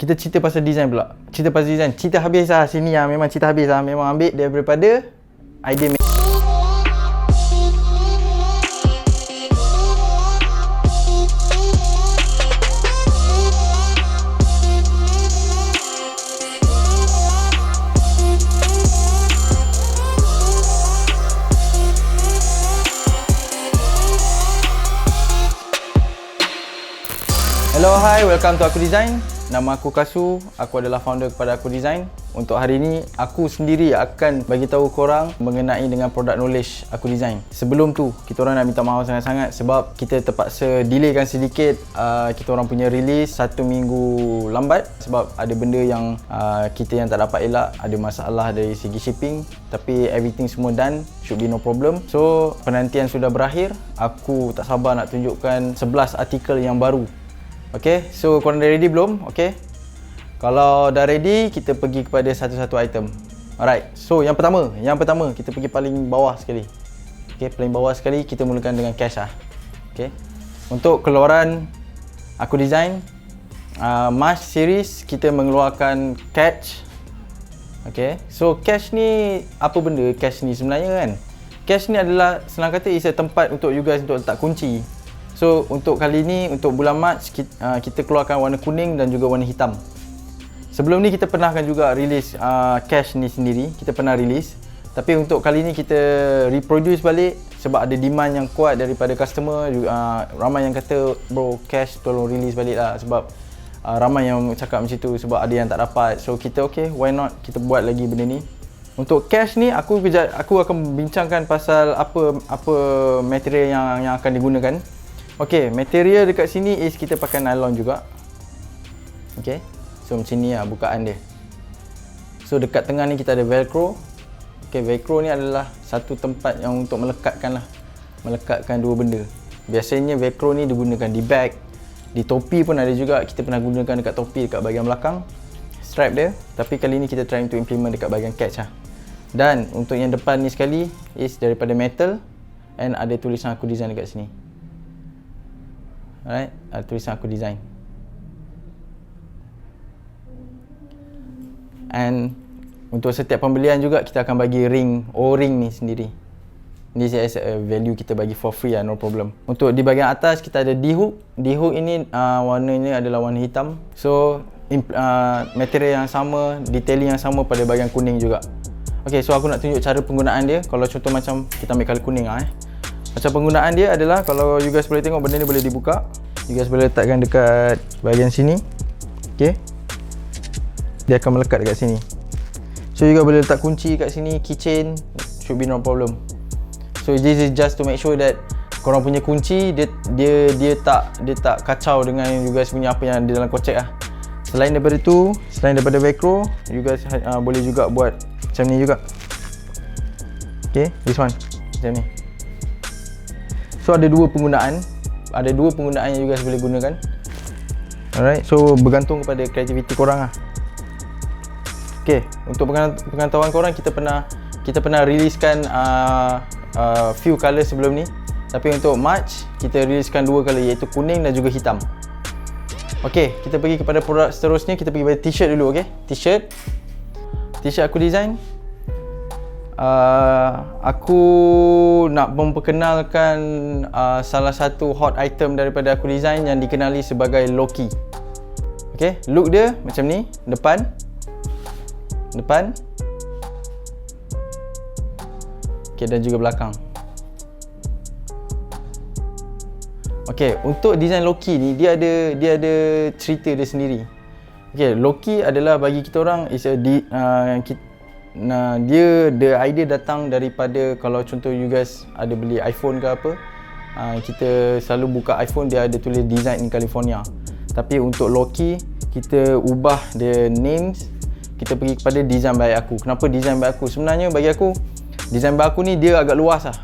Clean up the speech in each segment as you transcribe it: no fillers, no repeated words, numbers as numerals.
kita cerita pasal design pula. Cerita pasal design. Cerita habis lah sini lah. Memang cerita habis lah. Memang ambil daripada idea. Hello, hi, welcome to Aku Design. Nama aku Kasu, aku adalah founder kepada Aku Design. Untuk hari ini, aku sendiri akan bagi tahu korang mengenai dengan product knowledge Aku Design. Sebelum tu, kita orang nak minta maaf sangat-sangat sebab kita terpaksa delaykan sedikit kita orang punya release 1 minggu lambat sebab ada benda yang kita yang tak dapat elak, ada masalah dari segi shipping, tapi everything semua done, should be no problem. So, penantian sudah berakhir. Aku tak sabar nak tunjukkan 11 artikel yang baru. Okay, so korang dah ready belum? Okay, kalau dah ready, kita pergi kepada satu-satu item. Alright, so yang pertama kita pergi paling bawah sekali. Okay, paling bawah sekali kita mulakan dengan cash lah. Okay, untuk keluaran Aku Design March series, kita mengeluarkan catch. Okay, so cash ni apa benda cash ni sebenarnya kan? Cash ni adalah senang kata is a tempat untuk you guys untuk letak kunci. So untuk kali ni, untuk bulan Mac, kita keluarkan warna kuning dan juga warna hitam. Sebelum ni kita pernah kan juga release cash ni sendiri, kita pernah release. Tapi untuk kali ni kita reproduce balik sebab ada demand yang kuat daripada customer. Ramai yang kata, bro cash tolong release balik lah sebab ramai yang cakap macam tu sebab ada yang tak dapat. So kita okay, why not kita buat lagi benda ni. Untuk cash ni aku akan bincangkan pasal apa material yang akan digunakan. Okay, material dekat sini is kita pakai nylon juga. Okay, so macam ni lah bukaan dia. So dekat tengah ni kita ada velcro. Okay, velcro ni adalah satu tempat yang untuk melekatkan dua benda. Biasanya velcro ni digunakan di bag, di topi pun ada juga. Kita pernah gunakan dekat topi dekat bahagian belakang, strap dia. Tapi kali ni kita try untuk implement dekat bahagian catch lah. Dan untuk yang depan ni sekali is daripada metal and ada tulisan Aku Design dekat sini. Alright, tulisan Aku Design. And untuk setiap pembelian juga kita akan bagi ring, O-ring ni sendiri. This is a value kita bagi for free lah, no problem. Untuk di bahagian atas kita ada D-hook. D-hook ini warnanya adalah warna hitam. So material yang sama, detailing yang sama pada bahagian kuning juga. Okay, so aku nak tunjuk cara penggunaan dia. Kalau contoh macam kita ambil colour kuning lah Macam penggunaan dia adalah, kalau you guys boleh tengok benda ni boleh dibuka. You guys boleh letakkan dekat bahagian sini. Okay, dia akan melekat dekat sini. So you guys boleh letak kunci kat sini, keychain, should be no problem. So this is just to make sure that korang punya kunci dia tak kacau dengan you guys punya apa yang ada dalam kocek lah. Selain daripada tu, selain daripada velcro, you guys boleh juga buat macam ni juga. Okay, this one macam ni. So ada dua penggunaan yang you guys boleh gunakan. Alright, so bergantung kepada kreativiti korang lah. Okay, untuk pengetahuan korang, kita pernah releasekan few colour sebelum ni. Tapi untuk March, kita releasekan 2 colour iaitu kuning dan juga hitam. Okay, kita pergi kepada produk seterusnya. Kita pergi pada t-shirt dulu, okay? T-shirt Aku Design. Aku nak memperkenalkan salah satu hot item daripada Aku Design yang dikenali sebagai Loki. Okay, look dia macam ni. Depan. Okay, dan juga belakang. Okay, untuk design Loki ni dia ada cerita dia sendiri. Okay, Loki adalah bagi kita orang is a the idea datang daripada, kalau contoh you guys ada beli iPhone ke apa, kita selalu buka iPhone, dia ada tulis design in California. Tapi untuk Loki, kita ubah the names, kita pergi kepada design by aku. Kenapa design by aku? Sebenarnya bagi aku, design by aku ni dia agak luas lah.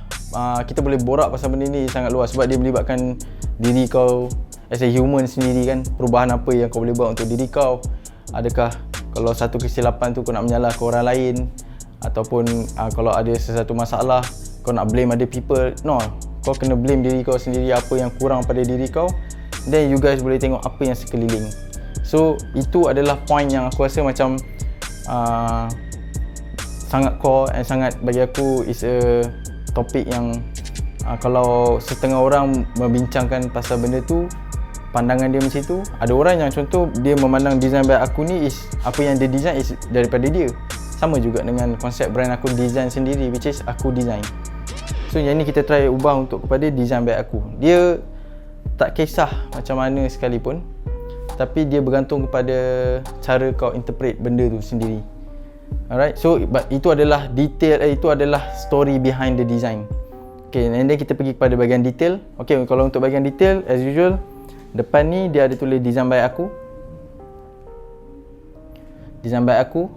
Kita boleh borak pasal benda ni sangat luas sebab dia melibatkan diri kau as a human sendiri kan. Perubahan apa yang kau boleh buat untuk diri kau. Adakah kalau satu kesilapan tu kau nak menyalahkan orang lain, ataupun kalau ada sesuatu masalah kau nak blame other people. No, kau kena blame diri kau sendiri, apa yang kurang pada diri kau. Then you guys boleh tengok apa yang sekeliling. So itu adalah point yang aku rasa macam sangat core and sangat bagi aku is a topik yang kalau setengah orang membincangkan pasal benda tu, pandangan dia macam tu. Ada orang yang contoh dia memandang design by aku ni is apa yang dia design is daripada dia. Sama juga dengan konsep brand aku design sendiri, which is aku design. So yang ni kita try ubah untuk kepada design by aku. Dia tak kisah macam mana sekalipun, tapi dia bergantung kepada cara kau interpret benda tu sendiri. Alright, so itu adalah detail, itu adalah story behind the design. Okay, and then kita pergi kepada bahagian detail. Okay, kalau untuk bahagian detail, as usual, depan ni dia ada tulis design by aku. Design by aku.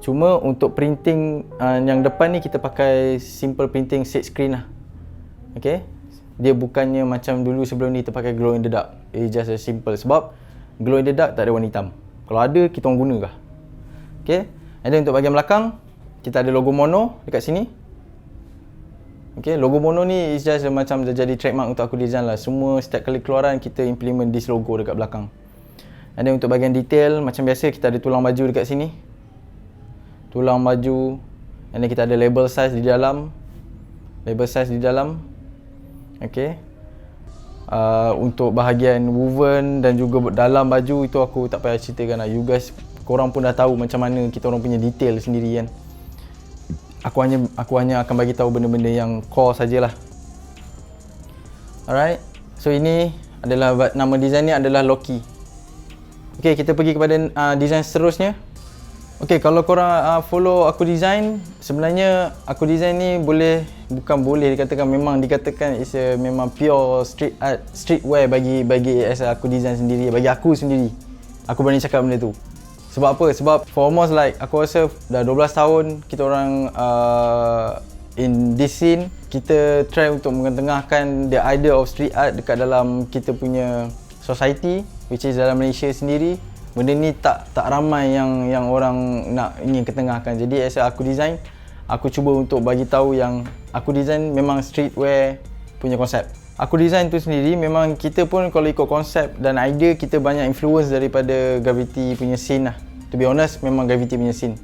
Cuma untuk printing yang depan ni kita pakai simple printing set screen lah. Okay, dia bukannya macam dulu sebelum ni kita pakai glow in the dark. It's just a simple, sebab glow in the dark tak ada warna hitam. Kalau ada, kita orang guna kah? Okay, and then untuk bahagian belakang kita ada logo mono dekat sini. Okay, logo mono ni is just macam jadi trademark untuk aku design lah. Semua setiap kali keluaran kita implement this logo dekat belakang. And then untuk bahagian detail, macam biasa kita ada tulang baju dekat sini. Tulang baju, and then kita ada label size di dalam. Label size di dalam. Okay, untuk bahagian woven dan juga dalam baju itu aku tak payah ceritakan lah. You guys, korang pun dah tahu macam mana kita orang punya detail sendiri kan. Aku hanya akan bagi tahu benda-benda yang core sajalah. Alright, so ini adalah nama design ni adalah Loki. Okay, kita pergi kepada design seterusnya. Okay, kalau korang follow aku design, sebenarnya aku design ni bukan boleh dikatakan, memang dikatakan is a memang pure street art, streetwear bagi as aku design sendiri, bagi aku sendiri. Aku berani cakap benda tu. Sebab apa? Sebab for almost like aku rasa dah 12 tahun kita orang in this scene, kita try untuk mengetengahkan the idea of street art dekat dalam kita punya society, which is dalam Malaysia sendiri. Benda ni tak ramai yang orang nak ingin ketengahkan. Jadi as aku design, aku cuba untuk bagi tahu yang aku design memang streetwear punya konsep. Aku design tu sendiri memang kita pun kalau ikut konsep dan idea, kita banyak influence daripada Gravity punya scene lah. To be honest, memang Gravity punya scene.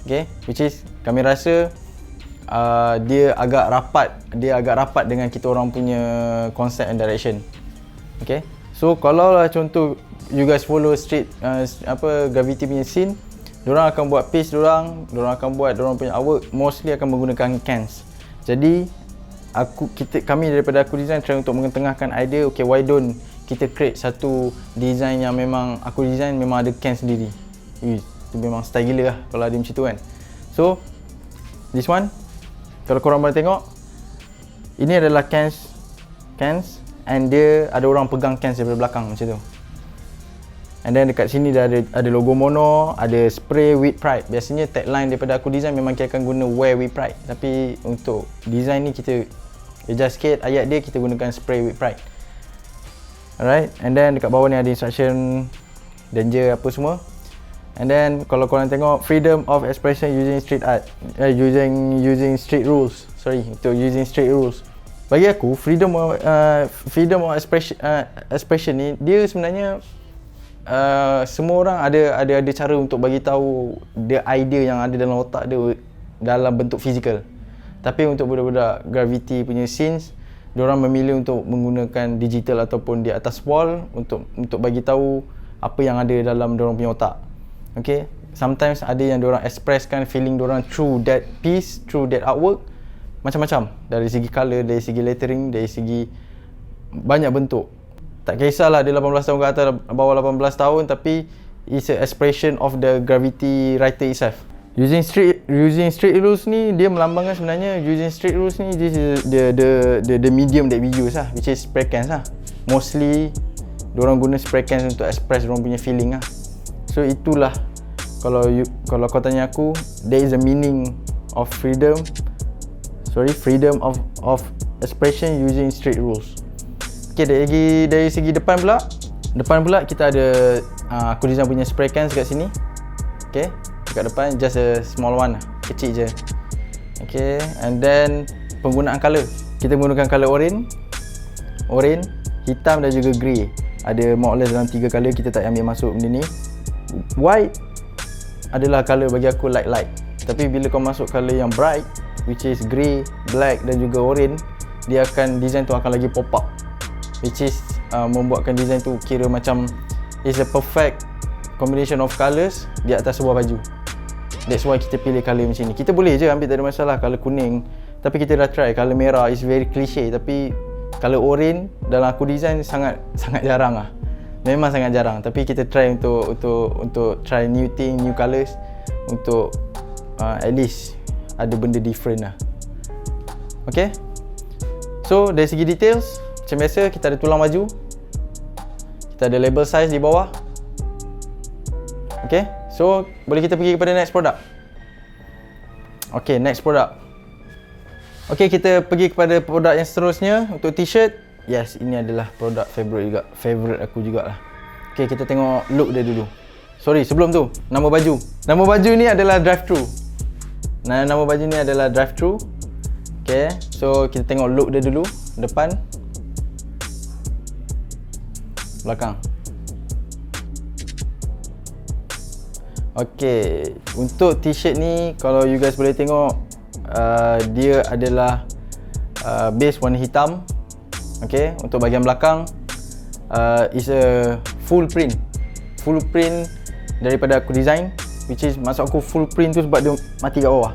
Okay, which is kami rasa dia agak rapat dengan kita orang punya konsep and direction. Okay, so kalau lah contoh you guys follow Gravity punya scene, diorang akan buat page diorang akan buat diorang punya artwork, mostly akan menggunakan cans. Jadi kami daripada aku design try untuk mengetengahkan idea, okay, why don't kita create satu design yang memang aku design memang ada cans sendiri. Itu memang style gila lah kalau ada macam tu kan. So this one, kalau korang boleh tengok, ini adalah cans and dia ada orang pegang cans daripada belakang macam tu. And then dekat sini dah ada logo mono, ada spray with pride. Biasanya tagline daripada aku design memang kita akan guna wear with pride, tapi untuk design ni kita adjust sikit ayat dia, kita gunakan spray with pride. Alright, and then dekat bawah ni ada instruction, danger apa semua. And then kalau korang tengok freedom of expression using street art, using street rules. Using street rules. Bagi aku freedom of expression ni dia sebenarnya semua orang ada cara untuk bagi tahu dia idea yang ada dalam otak dia dalam bentuk fizikal. Tapi untuk budak-budak Gravity punya scenes, diorang memilih untuk menggunakan digital ataupun di atas wall untuk bagi tahu apa yang ada dalam diorang punya otak. Okay, sometimes ada yang diorang expresskan feeling diorang through that piece, through that artwork, macam-macam, dari segi colour, dari segi lettering, dari segi banyak bentuk. Tak kisahlah dia 18 tahun ke atas, bawah 18 tahun, tapi it's a expression of the Gravity writer itself. Using street rules ni, dia melambangkan sebenarnya using street rules ni, this is the medium that we use lah, which is spray cans lah. Mostly diorang guna spray cans untuk express diorang punya feeling lah. So itulah, kalau kau tanya aku, there is a meaning of freedom of expression using street rules. Okay, dari segi depan pula kita ada aku design punya spray cans kat sini. Okay, dekat depan just a small one lah, kecil je. Okay, and then penggunaan colour, kita menggunakan colour orange, hitam dan juga grey. Ada more or less dalam 3 colour, kita tak ambil masuk benda ni. White adalah colour bagi aku light. Tapi bila kau masuk colour yang bright, which is grey, black dan juga orange, dia akan, design tu akan lagi pop up, which is membuatkan design tu kira macam is a perfect combination of colours di atas sebuah baju. That's why kita pilih colour macam ni. Kita boleh je ambil, tak ada masalah, colour kuning, tapi kita dah try colour merah, is very cliche. Tapi colour orange dalam aku design sangat jarang lah. Memang sangat jarang. Tapi kita try untuk try new thing, new colours, untuk at least ada benda different lah. Okay, so dari segi details, macam biasa kita ada tulang baju, kita ada label size di bawah. Okay, so boleh kita pergi kepada next product. Okay, next product. Okay, kita pergi kepada produk yang seterusnya. Untuk t-shirt, yes, ini adalah produk favorite aku jugalah. Okay, kita tengok look dia dulu. Sorry, sebelum tu, nama baju. Nama baju ni adalah drive-thru. Nama baju ni adalah drive-thru. Okay, so kita tengok look dia dulu. Depan, belakang. Okay, untuk t-shirt ni, kalau you guys boleh tengok, dia adalah base warna hitam. Okay, untuk bahagian belakang is a full print daripada aku design, which is maksud aku full print tu sebab dia mati kat bawah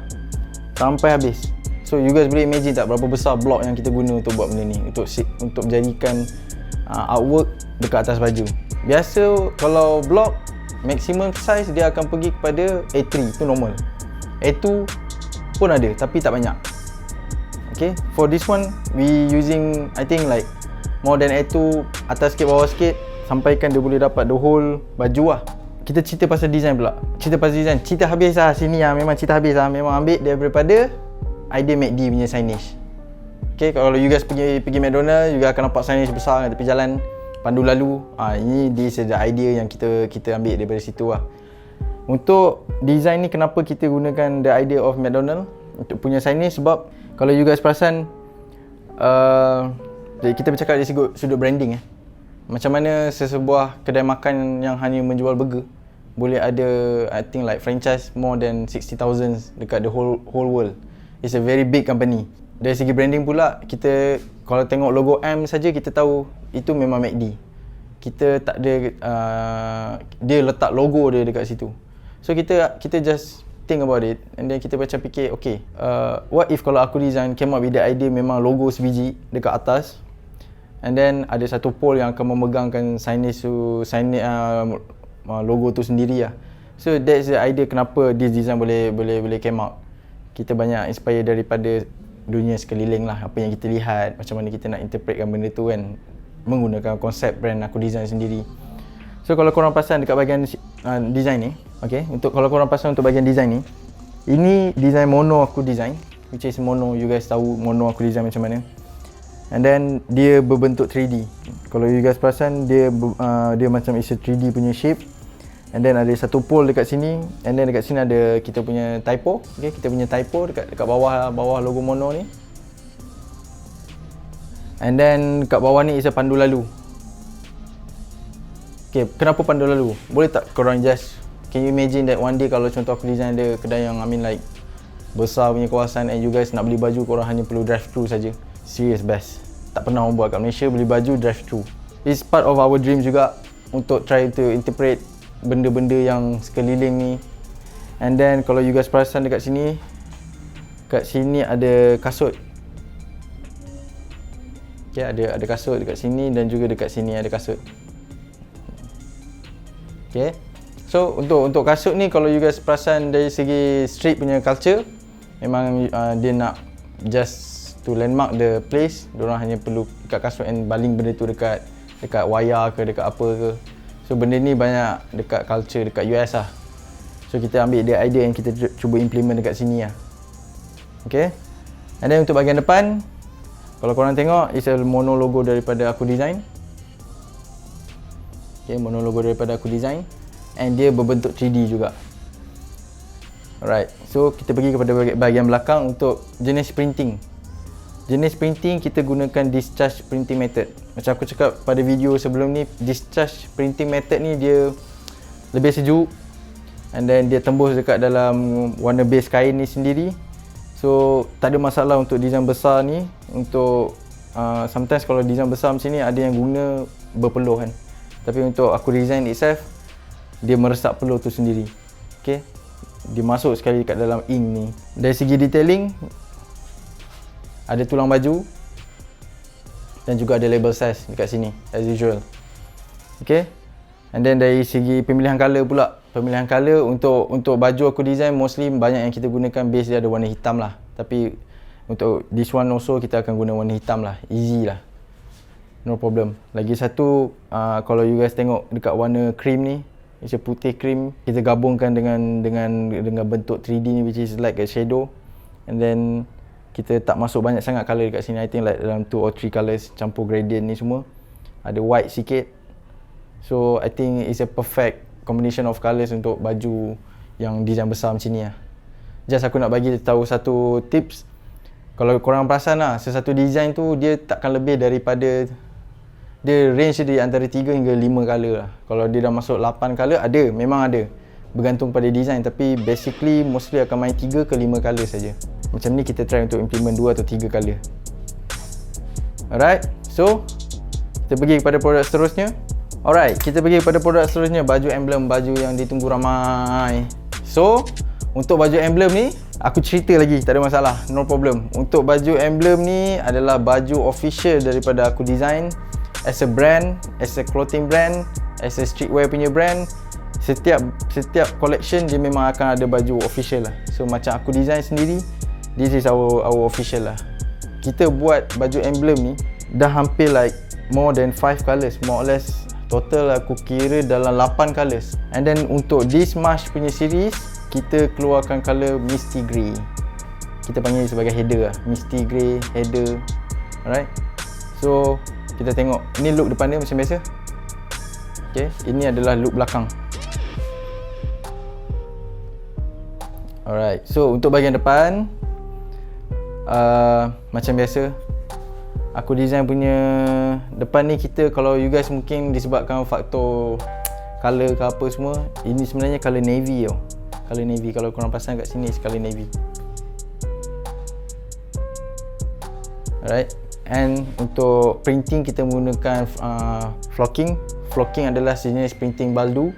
sampai habis. So you guys boleh imagine tak berapa besar block yang kita guna untuk buat benda ni, untuk menjadikan artwork dekat atas baju. Biasa kalau block maximum size dia akan pergi kepada A3, tu normal. A2 pun ada tapi tak banyak. Okay, for this one we using I think like more than A2, atas sikit bawah sikit, sampaikan dia boleh dapat the whole baju lah. Kita cerita pasal design pula. Cerita habis lah sini lah. Memang cerita habis lah. Memang ambil daripada idea MACD punya signage. Okay, kalau you guys pergi McDonald, you guys akan nampak signage besar kat tepi jalan, pandu lalu. Ini this is the idea yang kita ambil daripada situ lah. Untuk design ni, kenapa kita gunakan the idea of McDonald untuk punya signage? Sebab kalau you guys perasan, kita bercakap dari sudut branding. Macam mana sesebuah kedai makan yang hanya menjual burger boleh ada, I think like franchise more than 60,000 dekat the whole world. It's a very big company. Dari segi branding pula, kita kalau tengok logo M saja kita tahu itu memang MACD. Kita tak ada dia letak logo dia dekat situ. So kita just think about it, and then kita macam fikir, okay, what if kalau aku design came up with the idea memang logo sebiji dekat atas, and then ada satu pole yang akan memegangkan signage logo tu sendiri lah. So that's the idea kenapa this design boleh came out. Kita banyak inspire daripada dunia sekeliling lah, apa yang kita lihat, macam mana kita nak interpretkan benda tu kan, menggunakan konsep brand aku design sendiri. So kalau korang perasan dekat bahagian design ni, okay, kalau korang perasan untuk bahagian design ni, ini design mono aku design, which is mono, you guys tahu mono aku design macam mana. And then dia berbentuk 3D. Kalau you guys perasan, dia macam is a 3D punya shape. And then ada satu pole dekat sini, and then dekat sini ada kita punya typo. Okay, kita punya typo dekat bawah logo mono ni. And then kat bawah ni is a pandu lalu. Okay, kenapa pandu lalu? Boleh tak korang just, can you imagine that one day kalau contoh aku design ada kedai yang like besar punya kawasan, and you guys nak beli baju korang hanya perlu drive-thru saja. Serious best. Tak pernah orang buat kat Malaysia, beli baju drive-thru. It's part of our dream juga untuk try to interpret benda-benda yang sekeliling ni. And then kalau you guys perasan dekat sini, kat sini ada kasut. Okay, ada kasut dekat sini, dan juga dekat sini ada kasut. Okay, so untuk kasut ni, kalau you guys perasan dari segi street punya culture, memang dia nak just to landmark the place, diorang hanya perlu ikat kasut and baling benda tu dekat wayar ke, dekat apa ke. So benda ni banyak dekat culture dekat US lah. So kita ambil dia idea yang kita cuba implement dekat sini lah. Okay, and then untuk bahagian depan, kalau korang tengok, is a mono logo daripada aku design. Okay, mono logo daripada aku design, and dia berbentuk 3D juga. Alright, so kita pergi kepada bahagian belakang. Untuk jenis printing, kita gunakan discharge printing method. macam aku cakap pada video sebelum ni, discharge printing method ni dia lebih sejuk, and then dia tembus dekat dalam warna base kain ni sendiri. So tak ada masalah untuk design besar ni. Untuk sometimes kalau design besar macam ni ada yang guna berpeluh kan, tapi untuk aku design itself, dia meresap peluh tu sendiri. Okay, dia masuk sekali kat dalam ink ni. Dari segi detailing, ada tulang baju dan juga ada label size dekat sini as usual. Okay, and then dari segi pemilihan color pula, pemilihan color untuk baju aku design mostly banyak yang kita gunakan base dia ada warna hitam lah. Tapi untuk this one also kita akan guna warna hitam lah, easy lah, no problem. Lagi satu, kalau you guys tengok dekat warna cream ni, macam putih cream, kita gabungkan dengan bentuk 3D ni, which is like a shadow, and then kita tak masuk banyak sangat colour dekat sini. I think like dalam 2 or 3 colours, campur gradient ni semua. Ada white sikit. So I think it's a perfect combination of colours untuk baju yang design besar macam ni lah. Just aku nak bagi tahu satu tips. Kalau korang perasan lah, sesuatu design tu dia takkan lebih daripada, dia range dia antara 3 hingga 5 colour lah. Kalau dia dah masuk 8 colour, ada, memang ada, bergantung pada design. Tapi basically mostly akan main 3 ke 5 colour saja. Macam ni kita try untuk implement 2 atau 3 colour. Alright, so kita pergi kepada produk seterusnya. Alright, kita pergi kepada produk seterusnya, baju emblem, baju yang ditunggu ramai. So untuk baju emblem ni aku cerita lagi, tak ada masalah, no problem. Untuk baju emblem ni adalah baju official daripada aku design as a brand, as a clothing brand, as a streetwear punya brand. Setiap collection dia memang akan ada baju official lah. So macam aku design sendiri, this is our official lah. Kita buat baju emblem ni dah hampir like more than 5 colours, more or less. Total aku kira dalam 8 colours. And then untuk this March punya series, kita keluarkan colour Misty Grey. Kita panggil sebagai header lah, Misty Grey header. Alright, so kita tengok, ini look depan dia macam biasa. Okay, ini adalah look belakang. Alright, so untuk bahagian depan, macam biasa aku design punya depan ni, kita, kalau you guys mungkin disebabkan faktor colour ke apa semua, ini sebenarnya colour navy tau. Colour navy, kalau korang perasan kat sini colour navy. Alright, and untuk printing kita menggunakan flocking. Flocking adalah sejenis printing baldu.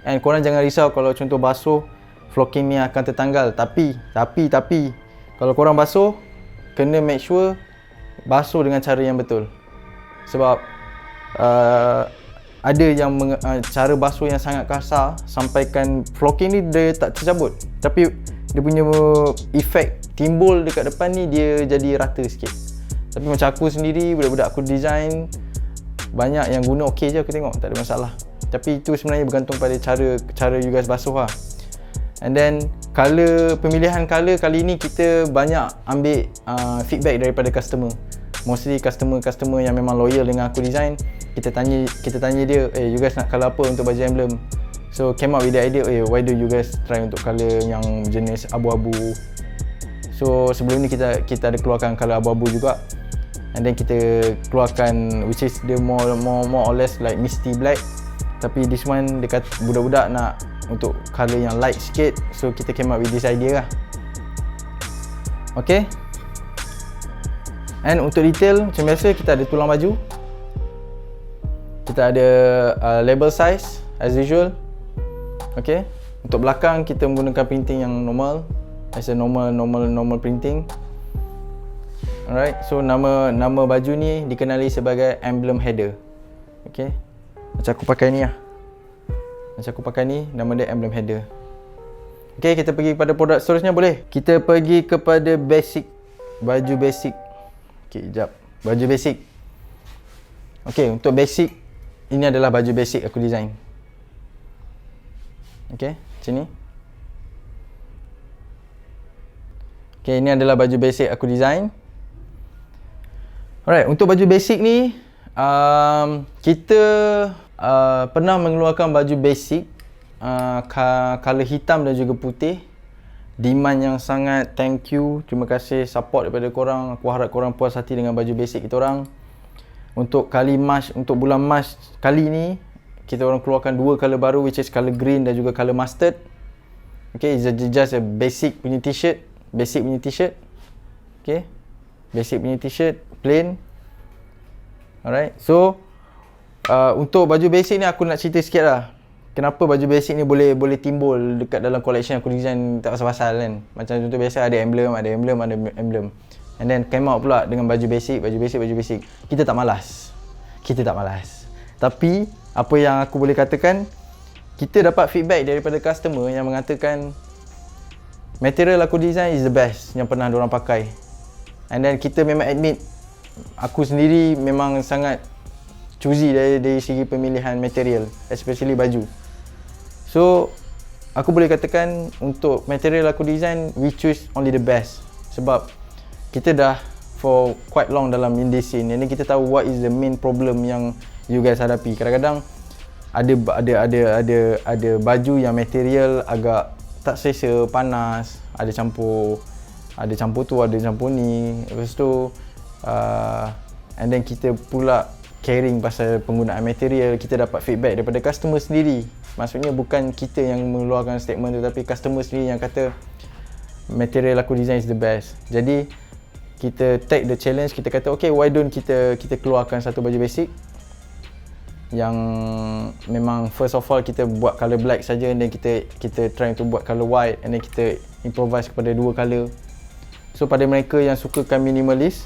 And korang jangan risau kalau contoh basuh, flocking ni akan tertanggal. Tapi kalau korang basuh, kena make sure basuh dengan cara yang betul. Sebab ada yang cara basuh yang sangat kasar sampaikan flocking ni dia tak tercabut, tapi dia punya efek timbul dekat depan ni dia jadi rata sikit. Tapi macam aku sendiri, budak-budak aku design, banyak yang guna okey je, aku tengok tak ada masalah. Tapi itu sebenarnya bergantung pada cara you guys basuh lah. And then pemilihan colour kali ni kita banyak ambil feedback daripada customer. Mostly customer yang memang loyal dengan aku design. Kita tanya dia, you guys nak colour apa untuk baju emblem? So came up with the idea, why do you guys try untuk colour yang jenis abu-abu? So sebelum ni kita ada keluarkan colour abu-abu juga. And then kita keluarkan, which is the more or less like misty black. Tapi this one dekat budak-budak nak untuk colour yang light sikit, so kita came up with this idea lah. Okay, and untuk detail macam biasa, kita ada tulang baju, kita ada label size as usual. Okay, untuk belakang kita menggunakan printing yang normal, as a normal printing. Alright, so nama baju ni dikenali sebagai emblem header. Okay, macam aku pakai ni lah. Macam aku pakai ni, nama dia emblem header. Okay, kita pergi kepada produk seterusnya boleh? Kita pergi kepada basic. Baju basic. Okay, sekejap. Baju basic. Okay, untuk basic, ini adalah baju basic aku design. Okay, macam ni. Okay, ini adalah baju basic aku design. Alright, untuk baju basic ni, kita pernah mengeluarkan baju basic color hitam dan juga putih. Demand yang sangat, thank you, terima kasih support daripada korang. Aku harap korang puas hati dengan baju basic kita orang. Untuk untuk bulan Mac kali ni kita orang keluarkan 2 color baru, which is color green dan juga color mustard. Okay, it's just a basic punya t-shirt. Okay, basic punya t-shirt, plain. Alright, so untuk baju basic ni aku nak cerita sikit lah. Kenapa baju basic ni boleh timbul dekat dalam collection aku design tak pasal-pasal kan. Macam contoh biasa ada emblem. And then came out pula dengan baju basic. Kita tak malas. Tapi apa yang aku boleh katakan, kita dapat feedback daripada customer yang mengatakan material aku design is the best yang pernah diorang pakai. And then kita memang admit, aku sendiri memang sangat choosy dari segi pemilihan material, especially baju. So aku boleh katakan untuk material aku design, we choose only the best. Sebab kita dah for quite long dalam indie scene, jadi kita tahu what is the main problem yang you guys hadapi. Kadang-kadang ada baju yang material agak tak selesa, panas, ada campur tu, ada campur ni. Lepas tu and then kita pula caring pasal penggunaan material, kita dapat feedback daripada customer sendiri. Maksudnya bukan kita yang mengeluarkan statement tu, tapi customer sendiri yang kata material aku design is the best. Jadi kita take the challenge, kita kata okay, why don't kita keluarkan satu baju basic yang memang first of all kita buat color black saja, and then kita try untuk buat color white, and then kita improvise kepada 2 color. So pada mereka yang sukakan minimalist,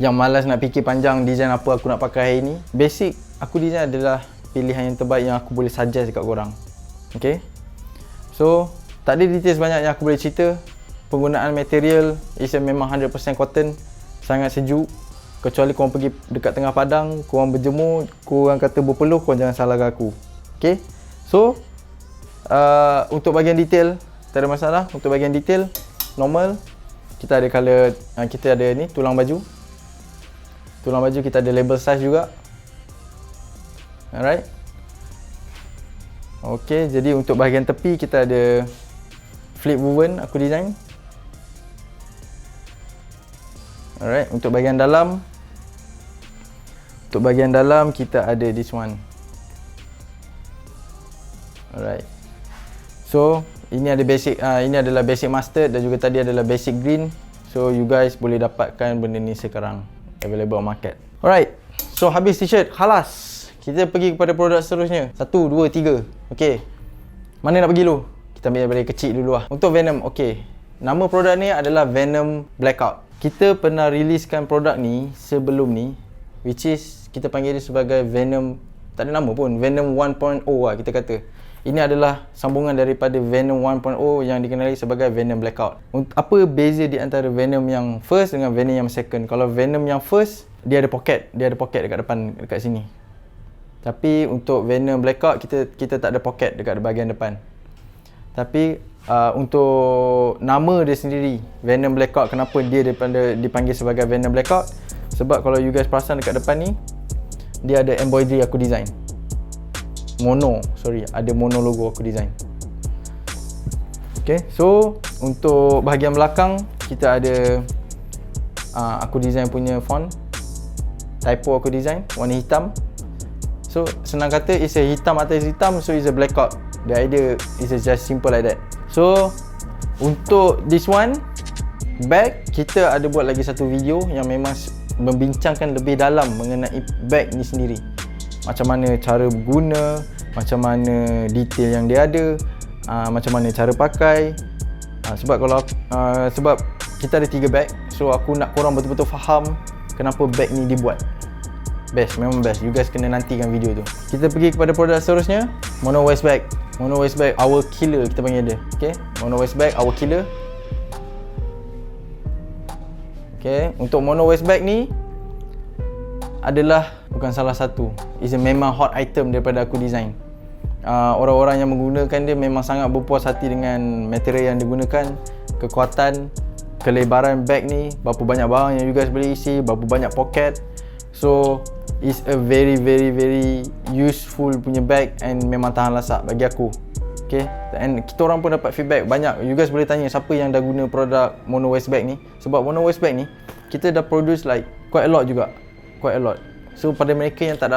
yang malas nak fikir panjang design apa aku nak pakai hari ni, basic aku design adalah pilihan yang terbaik yang aku boleh suggest dekat korang. Okay, so tak ada details banyak yang aku boleh cerita. Penggunaan material is memang 100% cotton, sangat sejuk. Kecuali korang pergi dekat tengah padang, korang berjemur, korang kata berpeluh, korang jangan salahkan aku. Okay, so untuk bahagian detail tak ada masalah. Untuk bahagian detail normal, kita ada color, kita ada ni tulang baju, kita ada label size juga. Alright, okay, jadi untuk bahagian tepi kita ada flip woven aku design. Alright, untuk bahagian dalam kita ada this one. Alright, so ini ada basic, ini adalah basic mustard dan juga tadi adalah basic green. So you guys boleh dapatkan benda ni sekarang available on market. Alright, so habis t-shirt, halas. Kita pergi kepada produk seterusnya. 1, 2, 3. Okay, mana nak pergi dulu? Kita ambil dari kecil dulu lah. Untuk Venom, okay, nama produk ni adalah Venom Blackout. Kita pernah riliskan produk ni sebelum ni, which is kita panggil dia sebagai Venom, tak ada nama pun, Venom 1.0 lah kita kata. Ini adalah sambungan daripada Venom 1.0 yang dikenali sebagai Venom Blackout. Apa beza di antara Venom yang first dengan Venom yang second? Kalau Venom yang first, dia ada pocket dekat depan, dekat sini. Tapi untuk Venom Blackout, kita tak ada pocket dekat bahagian depan. Tapi untuk nama dia sendiri, Venom Blackout, kenapa dia dipanggil sebagai Venom Blackout? Sebab kalau you guys perasan dekat depan ni, dia ada embroidery aku design. Ada mono logo aku design. Okay, so untuk bahagian belakang kita ada aku design punya font, typo aku design warna hitam. So senang kata, it's a hitam atas hitam, so it's a blackout. The idea is just simple like that. So untuk this one bag, kita ada buat lagi satu video yang memang membincangkan lebih dalam mengenai bag ni sendiri. Macam mana cara guna, macam mana detail yang dia ada, macam mana cara pakai. Sebab kita ada 3 bag, so aku nak korang betul-betul faham kenapa bag ni dibuat. Best, memang best. You guys kena nantikan video tu. Kita pergi kepada produk seterusnya, Mono Waist Bag. Mono Waist Bag, our killer kita panggil dia. Okay, Mono Waist Bag, our killer. Okay, untuk Mono Waist Bag ni adalah bukan salah satu, is memang hot item daripada aku design. Orang-orang yang menggunakan dia memang sangat berpuas hati dengan material yang digunakan, kekuatan, kelebaran bag ni, berapa banyak barang yang you guys boleh isi, berapa banyak pocket. So it's a very useful punya bag and memang tahan lasak bagi aku. Okay, and kita orang pun dapat feedback banyak. You guys boleh tanya siapa yang dah guna produk Mono Waist Bag ni. Sebab Mono Waist Bag ni kita dah produce like quite a lot juga. quite a lot. So pada mereka yang tak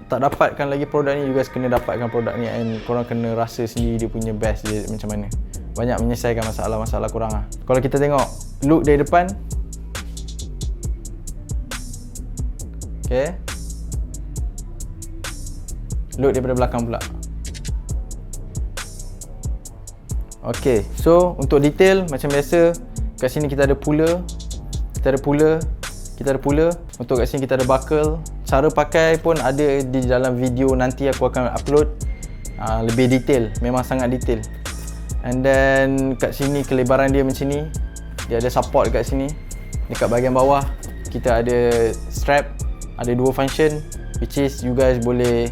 dapatkan lagi produk ni, you guys kena dapatkan produk ni and korang kena rasa sendiri dia punya best dia macam mana. Banyak menyelesaikan masalah-masalah korang lah. Kalau kita tengok look dari depan, okay, look daripada belakang pula. Okay, so untuk detail macam biasa, kat sini kita ada puller, untuk kat sini kita ada buckle. Cara pakai pun ada di dalam video nanti aku akan upload, lebih detail, memang sangat detail. And then kat sini kelebaran dia macam ni, dia ada support kat sini. Dekat bahagian bawah kita ada strap, ada dua function, which is you guys boleh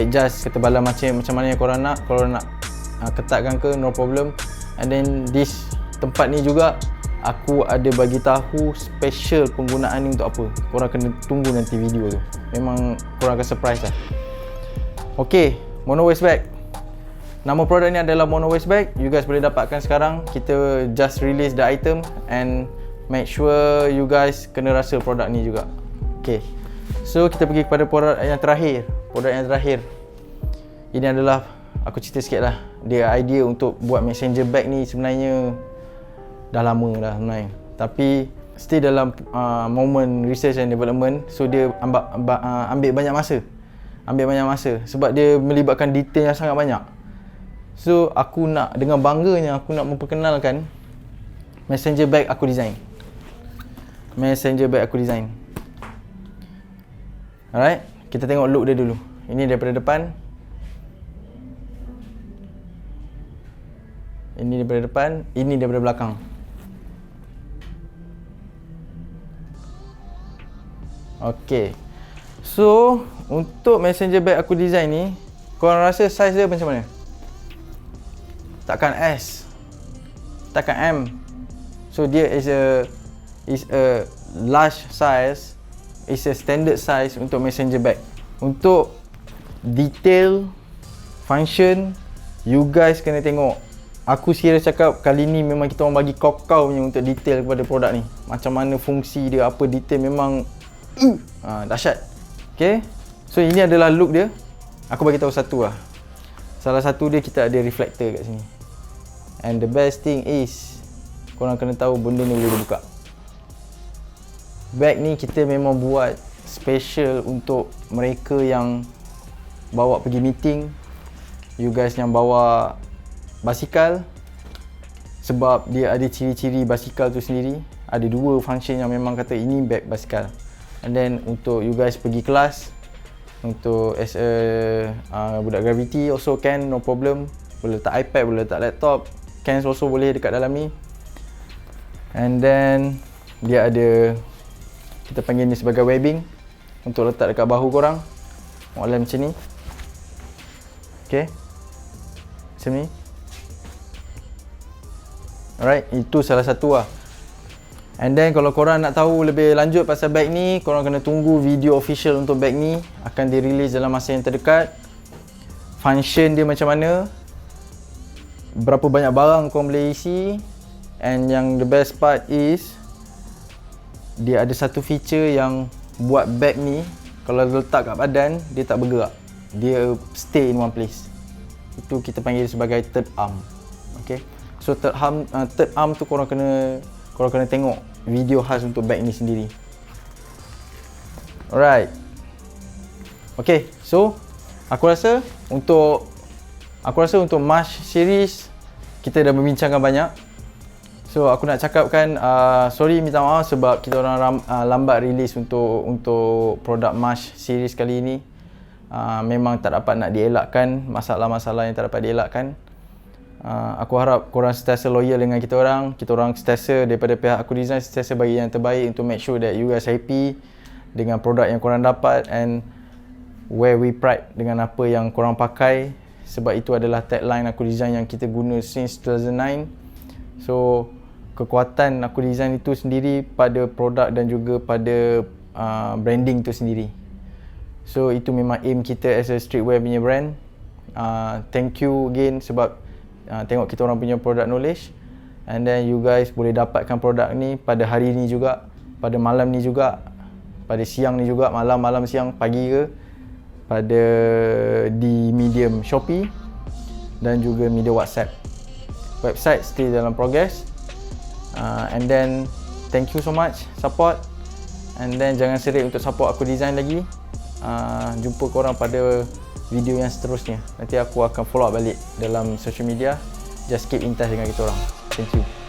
adjust ketebalan macam mana yang korang nak. Kalau nak ketatkan ke, no problem. And then this tempat ni juga aku ada bagi tahu special penggunaan ni untuk apa. Korang kena tunggu nanti video tu. Memang korang akan surprise lah. Okay, mono waist bag. Nama produk ni adalah mono waist bag. You guys boleh dapatkan sekarang. Kita just release the item and make sure you guys kena rasa produk ni juga. Okay, so kita pergi kepada produk yang terakhir. Ini adalah, aku cerita sikit lah, dia idea untuk buat messenger bag ni sebenarnya dah lama dah sebenarnya, tapi still dalam moment research and development. So dia ambil banyak masa sebab dia melibatkan detail yang sangat banyak. So aku nak, dengan bangganya aku nak memperkenalkan messenger bag aku design. Alright, kita tengok look dia dulu. Ini daripada depan, ini daripada belakang. Okay, so untuk messenger bag aku design ni, korang rasa size dia macam mana? Takkan S, takkan M. So dia is a large size, is a standard size untuk messenger bag. Untuk detail, function, you guys kena tengok. Aku serius cakap, kali ni memang kita orang bagi kau punya untuk detail kepada produk ni. Macam mana fungsi dia, apa detail, memang dahsyat. Okay, so ini adalah look dia. Aku bagi tahu satu lah. Salah satu dia, kita ada reflector kat sini. And the best thing is, korang kena tahu benda ni boleh dibuka. Bag ni kita memang buat special untuk mereka yang bawa pergi meeting, you guys yang bawa basikal, sebab dia ada ciri-ciri basikal tu sendiri. Ada dua function yang memang kata ini bag basikal. And then untuk you guys pergi kelas, untuk as a budak gravity also can, no problem. Boleh letak iPad, boleh letak laptop, can also boleh dekat dalam ni. And then dia ada, kita panggil ni sebagai webbing, untuk letak dekat bahu korang, model macam ni. Okay, macam ni. Alright, itu salah satu lah. And then kalau korang nak tahu lebih lanjut pasal bag ni, korang kena tunggu video official untuk bag ni. Akan dirilis dalam masa yang terdekat. Function dia macam mana, berapa banyak barang korang boleh isi. And yang the best part is, dia ada satu feature yang buat bag ni, kalau letak kat badan, dia tak bergerak. Dia stay in one place. Itu kita panggil sebagai third arm. Okay, so third arm tu korang kena tengok video khas untuk bag ni sendiri. Alright. Okay, so aku rasa untuk March series kita dah membincangkan banyak. So aku nak cakapkan sorry, minta maaf sebab kita orang lambat release untuk produk March series kali ini. Memang tak dapat nak dielakkan masalah-masalah yang tak dapat dielakkan. Aku harap korang sentiasa loyal dengan kita orang sentiasa daripada pihak Aku Design sentiasa bagi yang terbaik untuk make sure that you guys happy dengan produk yang korang dapat, and where we pride dengan apa yang korang pakai, sebab itu adalah tagline Aku Design yang kita guna since 2009. So kekuatan Aku Design itu sendiri pada produk dan juga pada branding tu sendiri. So itu memang aim kita as a streetwear punya brand. Thank you again sebab tengok kita orang punya product knowledge, and then you guys boleh dapatkan produk ni pada hari ni juga, pada malam ni juga, pada siang ni juga, malam siang, pagi ke, pada di medium Shopee dan juga media WhatsApp. Website still dalam progress. And then thank you so much support, and then jangan serik untuk support Aku Design lagi. Jumpa korang pada video yang seterusnya. Nanti aku akan follow up balik dalam social media. Just keep in touch dengan kita orang. Thank you.